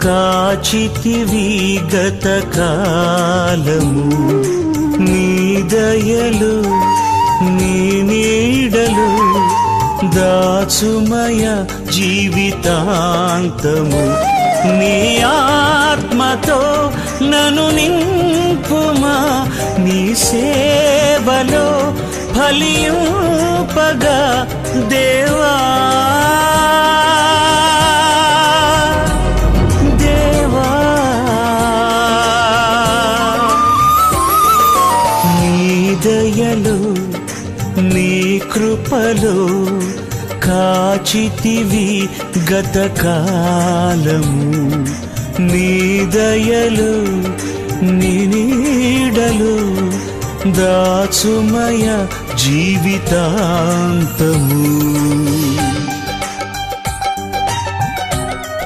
కాచితివి గత కాలము, నీ దయలు నీ నీడలు దాచుమయ జీవితాంతము. నీ ఆత్మతో నన్ను నింపుమా, నీ సేవలో ఫలింపగా దేవా. దయలో నీ కృపలో కాచితివి గత కాలము, నీ దయలో నీ నీడలో దాచుమయ జీవితాంతము.